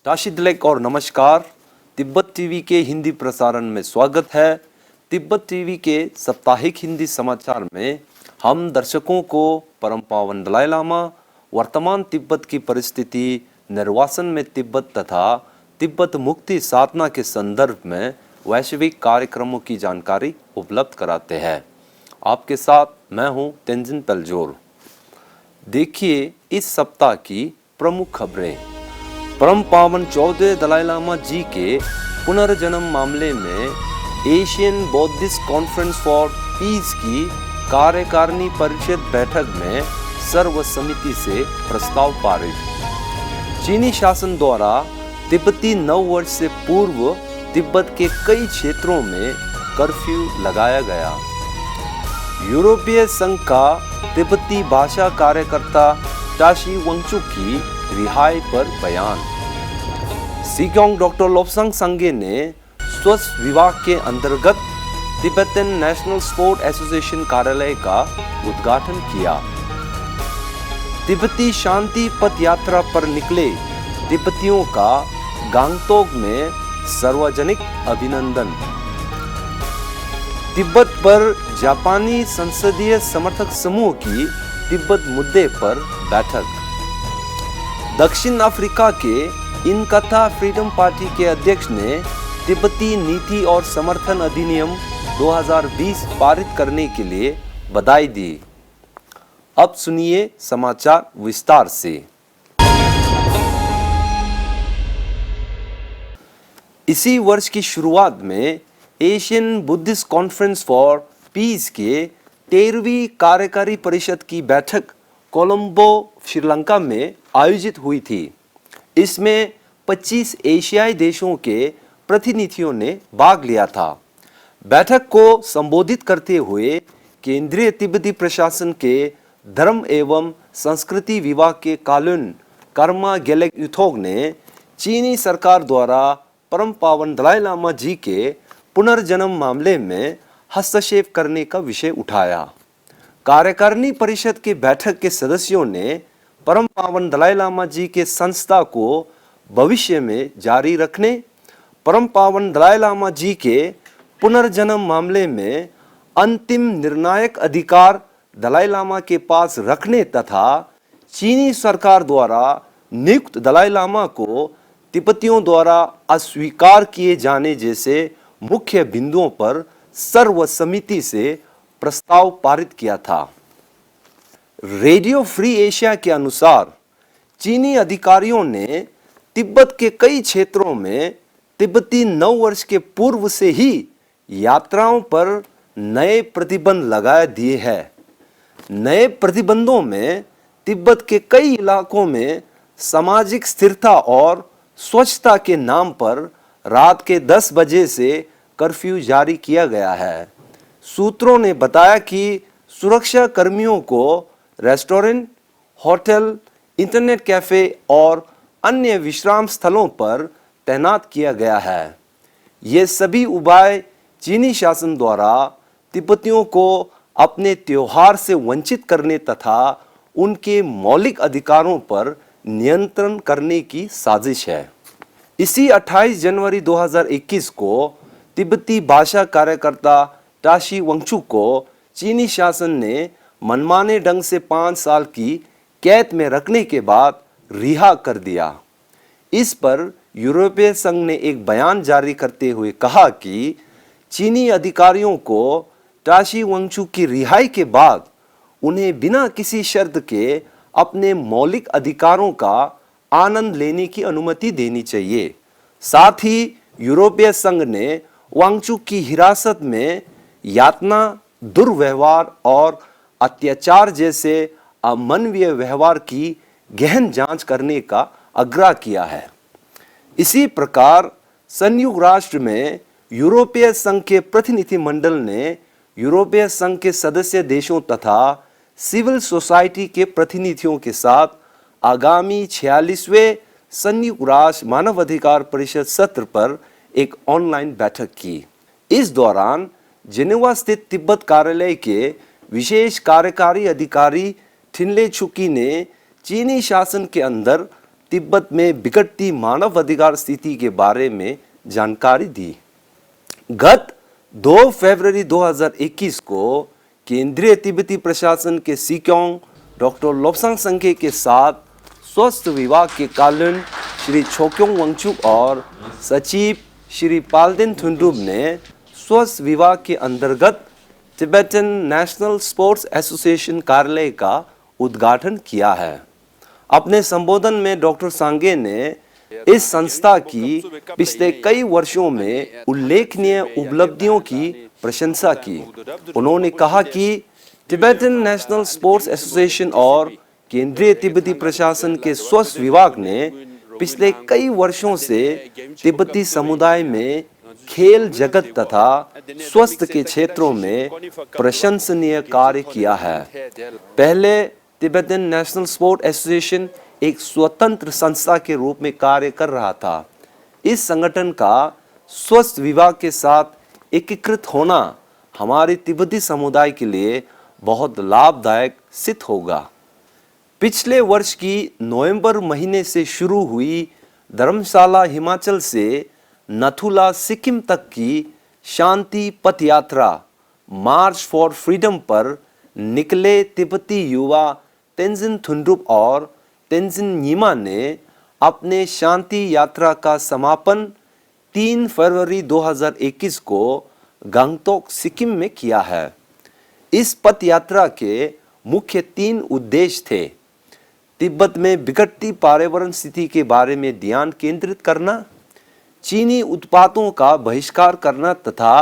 ताशिदलेक और नमस्कार। तिब्बत टीवी के हिंदी प्रसारण में स्वागत है। तिब्बत टीवी के साप्ताहिक हिंदी समाचार में हम दर्शकों को परम पावन दलाई लामा, वर्तमान तिब्बत की परिस्थिति, निर्वासन में तिब्बत तथा तिब्बत मुक्ति साधना के संदर्भ में वैश्विक कार्यक्रमों की जानकारी उपलब्ध कराते हैं। आपके साथ मैं हूं तेंजिन पेलजोर। देखिए इस सप्ताह की प्रमुख खबरें। परम पावन 14 दलाई लामा जी के पुनर्जन्म मामले में Asian Buddhist conference for piece की कार्यकारिणी परिषद बैठक में सर्वसम्मति से प्रस्ताव पारित। चीनी शासन द्वारा तिब्बती नव वर्ष से पूर्व तिब्बत के कई क्षेत्रों में कर्फ्यू लगाया गया। यूरोपीय संघ का तिब्बती भाषा कार्यकर्ता टाशी वांगचुक की रिहाई पर बयान। सिक्योंग डॉक्टर लोब्सांग संगे ने स्वास्थ्य विभाग के अंतर्गत तिब्बतन नेशनल स्पोर्ट एसोसिएशन कार्यालय का उद्घाटन किया। तिब्बती शांति पथ यात्रा पर निकले तिब्बतियों का गांगटोक में सार्वजनिक अभिनंदन। तिब्बत पर जापानी संसदीय समर्थक समूह की तिब्बत मुद्दे पर बैठक। दक्षिण अफ्रीका के इनकथा फ्रीडम पार्टी के अध्यक्ष ने तिब्बती नीति और समर्थन अधिनियम 2020 पारित करने के लिए बधाई दी। अब सुनिए समाचार विस्तार से। इसी वर्ष की शुरुआत में Asian Buddhist conference for piece के 13वीं कार्यकारी परिषद की बैठक कोलंबो, श्रीलंका में आयोजित हुई थी। इसमें 25 एशियाई देशों के प्रतिनिधियों ने भाग लिया था। बैठक को संबोधित करते हुए केंद्रीय तिब्बती प्रशासन के धर्म एवं संस्कृति विभाग के कालुन कर्मा गेलेक युथोग ने चीनी सरकार द्वारा परम पावन दलाई लामा जी के पुनर्जन्म मामले में हस्तक्षेप करने का विषय उठाया। कार्यकारिणी परिषद के बैठक के सदस्यों ने परम पावन दलाई लामा जी के संस्था को भविष्य में जारी रखने, परम पावन दलाई लामा जी के पुनर्जन्म मामले में अंतिम निर्णायक अधिकार दलाई लामा के पास रखने तथा चीनी सरकार द्वारा नियुक्त दलाई लामा को तिब्बतियों द्वारा अस्वीकार किए जाने जैसे मुख्य बिंदुओं पर सर्वसम्मति से प्रस्ताव पारित किया था। रेडियो फ्री एशिया के अनुसार चीनी अधिकारियों ने तिब्बत के कई क्षेत्रों में तिब्बती नव वर्ष के पूर्व से ही यात्राओं पर नए प्रतिबंध लगा दिए हैं। नए प्रतिबंधों में तिब्बत के कई इलाकों में सामाजिक स्थिरता और स्वच्छता के नाम पर रात के 10 बजे से कर्फ्यू जारी किया गया है। सूत्रों ने बताया कि सुरक्षा कर्मियों को रेस्टोरेंट, होटल, इंटरनेट कैफे और अन्य विश्राम स्थलों पर तैनात किया गया है। ये सभी उपाय चीनी शासन द्वारा तिब्बतियों को अपने त्योहार से वंचित करने तथा उनके मौलिक अधिकारों पर नियंत्रण करने की साजिश है। इसी 28 जनवरी 2021 को तिब्बती भाषा कार्यकर्ता टाशी वांगचुक को चीनी शासन ने मनमाने ढंग से 5 साल की कैद में रखने के बाद रिहा कर दिया। इस पर यूरोपीय संघ ने एक बयान जारी करते हुए कहा कि चीनी अधिकारियों को टाशी वांगचुक की रिहाई के बाद उन्हें बिना किसी शर्त के अपने मौलिक अधिकारों का आनंद लेने की अनुमति देनी चाहिए। साथ ही यूरोपीय संघ ने वांगचुक की हिरासत में यातना, दुर्व्यवहार और अत्याचार जैसे अमानवीय व्यवहार की गहन जांच करने का आग्रह किया है। इसी प्रकार संयुक्त राष्ट्र में यूरोपीय संघ के प्रतिनिधिमंडल ने यूरोपीय संघ के सदस्य देशों तथा सिविल सोसाइटी के प्रतिनिधियों के साथ आगामी 46वें संयुक्त राष्ट्र मानवाधिकार परिषद सत्र पर एक ऑनलाइन बैठक की। इस दौरान जेनेवा स्थित तिब्बत कार्यालय के विशेष कार्यकारी अधिकारी ठिनले छुकी ने चीनी शासन के अंदर तिब्बत में बिगड़ती मानव अधिकार स्थिति के बारे में जानकारी दी। गत 2 फरवरी 2021 को केंद्रीय तिब्बती प्रशासन के सिक्योंग डॉक्टर लोब्सांग संगे के साथ स्वास्थ्य विभाग के कालुन श्री छोक्योंग वांगचुक और सचिव श्री पाल्देन थुनडुप ने स्वास्थ्य विभाग के अंतर्गत तिब्बतन नेशनल स्पोर्ट्स एसोसिएशन कार्यालय का उद्घाटन किया है। अपने संबोधन में डॉक्टर सांगे ने इस संस्था की पिछले कई वर्षों में उल्लेखनीय उपलब्धियों की प्रशंसा की। उन्होंने कहा कि तिब्बतन नेशनल स्पोर्ट्स एसोसिएशन और केंद्रीय तिब्बती प्रशासन के स्वास्थ्य विभाग ने पिछले कई वर्षों से तिब्बती समुदाय में खेल जगत तथा स्वास्थ्य के क्षेत्रों में प्रशंसनीय कार्य किया है। पहले तिब्बतन नेशनल स्पोर्ट एसोसिएशन एक स्वतंत्र संस्था के रूप में कार्य कर रहा था। इस संगठन का स्वास्थ्य विभाग के साथ एकीकृत होना हमारे तिब्बती समुदाय के लिए बहुत लाभदायक सिद्ध होगा। पिछले वर्ष की नवंबर महीने से शुरू हुई धर्मशाला हिमाचल से नथुला सिक्किम तक की शांति पथ यात्रा मार्च फॉर फ्रीडम पर निकले तिब्बती युवा तेंजिन थुनडुप और तेंजिन न्यीमा ने अपने शांति यात्रा का समापन 3 फरवरी 2021 को गंगटोक सिक्किम में किया है। इस पथ यात्रा के मुख्य 3 उद्देश्य थे। तिब्बत में बिगड़ती पर्यावरण स्थिति के बारे में ध्यान केंद्रित करना, चीनी उत्पादों का बहिष्कार करना तथा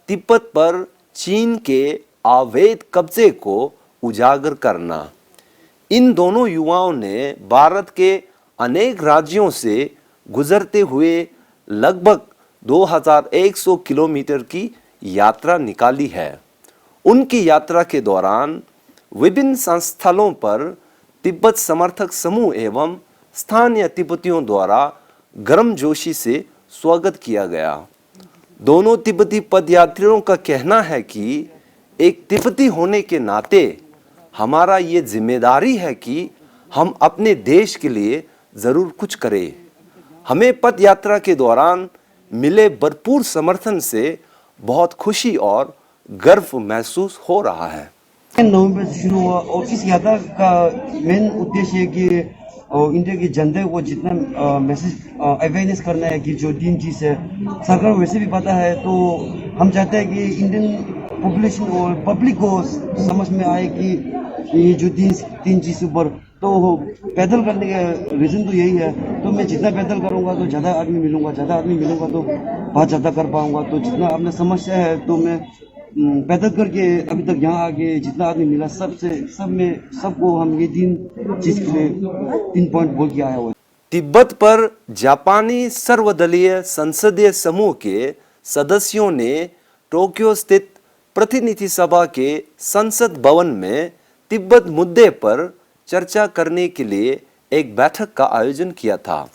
तिब्बत पर चीन के अवैध कब्जे को उजागर करना। इन दोनों युवाओं ने भारत के अनेक राज्यों से गुजरते हुए लगभग 2100 किलोमीटर की यात्रा निकाली है। उनकी यात्रा के दौरान विभिन्न संस्थलों पर तिब्बत समर्थक समूह एवं स्थानीय तिब्बतियों द्वारा गर्मजोशी से स्वागत किया गया। दोनों तिब्बती पदयात्रियों का कहना है कि एक तिब्बती होने के नाते हमारा ये जिम्मेदारी है कि हम अपने देश के लिए जरूर कुछ करें। हमें पद यात्रा के दौरान मिले भरपूर समर्थन से बहुत खुशी और गर्व महसूस हो रहा है। नवंबर से शुरू हुआ और इस यात्रा का मेन उद्देश्य है कि इंडिया की जनता को जितना मैसेज अवेयरनेस करना है कि जो 3 चीज़ है सरकार वैसे भी पता है, तो हम चाहते हैं कि इंडियन पॉपुलेशन और पब्लिक को समझ में आए कि ये जो 3 चीज़ ऊपर तो पैदल करने का रीज़न तो यही है। तो मैं जितना पैदल करूँगा तो ज़्यादा आदमी मिलूँगा, तो बात ज़्यादा कर पाऊँगा। तो जितना आपने समस्या है तो मैं पैदल करके अभी तक यहाँ आके जितना आदमी मिला सबको हम ये 3 चीज़ के लिए 3 पॉइंट बोल के आया हुआ। तिब्बत पर जापानी सर्वदलीय संसदीय समूह के सदस्यों ने टोक्यो स्थित प्रतिनिधि सभा के संसद भवन में तिब्बत मुद्दे पर चर्चा करने के लिए एक बैठक का आयोजन किया था।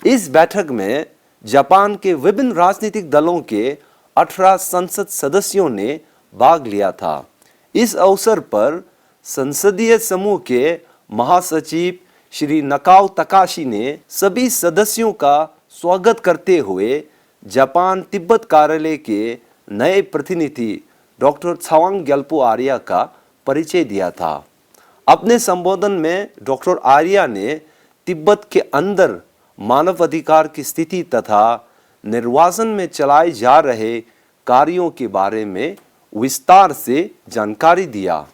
इस बैठक में जापान के विभिन्न राजनीतिक दलों के 18 संसद सदस्यों ने भाग लिया था। इस अवसर पर संसदीय समूह के महासचिव श्री नकाओ तकाशी ने सभी सदस्यों का स्वागत करते हुए जापान तिब्बत कार्यालय के नए प्रतिनिधि डॉक्टर छावांग ग्याल्पो आर्या का परिचय दिया था। अपने संबोधन में डॉक्टर आर्या ने तिब्बत के अंदर मानव अधिकार की स्थिति तथा निर्वासन में चलाए जा रहे कार्यों के बारे में विस्तार से जानकारी दिया।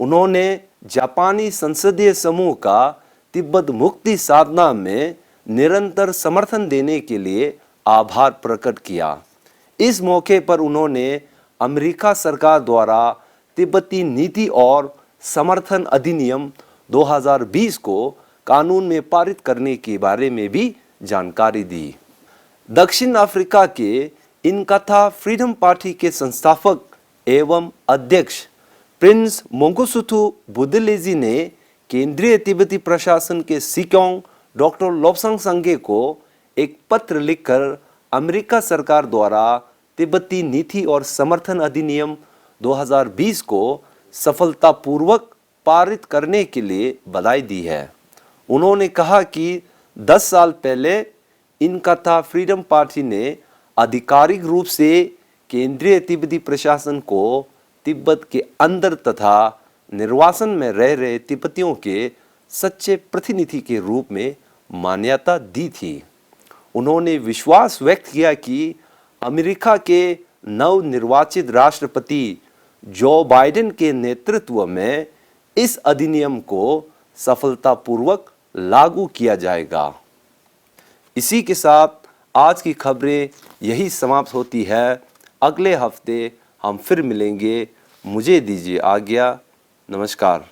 उन्होंने जापानी संसदीय समूह का तिब्बत मुक्ति साधना में निरंतर समर्थन देने के लिए आभार प्रकट किया। इस मौके पर उन्होंने अमेरिका सरकार द्वारा तिब्बती नीति और समर्थन अधिनियम 2020 को कानून में पारित करने के बारे में भी जानकारी दी। दक्षिण अफ्रीका के इनकथा फ्रीडम पार्टी के संस्थापक एवं अध्यक्ष प्रिंस मोंगोसुथु बुद्धिलेजी ने केंद्रीय तिब्बती प्रशासन के सिक्योंग डॉक्टर लोब्सांग संगे को एक पत्र लिखकर अमेरिका सरकार द्वारा तिब्बती नीति और समर्थन अधिनियम 2020 को सफलतापूर्वक पारित करने के लिए बधाई दी है। उन्होंने कहा कि 10 साल पहले इनकाता फ्रीडम पार्टी ने आधिकारिक रूप से केंद्रीय तिब्बती प्रशासन को तिब्बत के अंदर तथा निर्वासन में रह रहे तिब्बतियों के सच्चे प्रतिनिधि के रूप में मान्यता दी थी। उन्होंने विश्वास व्यक्त किया कि अमेरिका के नवनिर्वाचित राष्ट्रपति जो बाइडेन के नेतृत्व में इस अधिनियम को सफलतापूर्वक लागू किया जाएगा। इसी के साथ आज की खबरें यही समाप्त होती है। अगले हफ्ते हम फिर मिलेंगे। मुझे दीजिए आज्ञा। नमस्कार।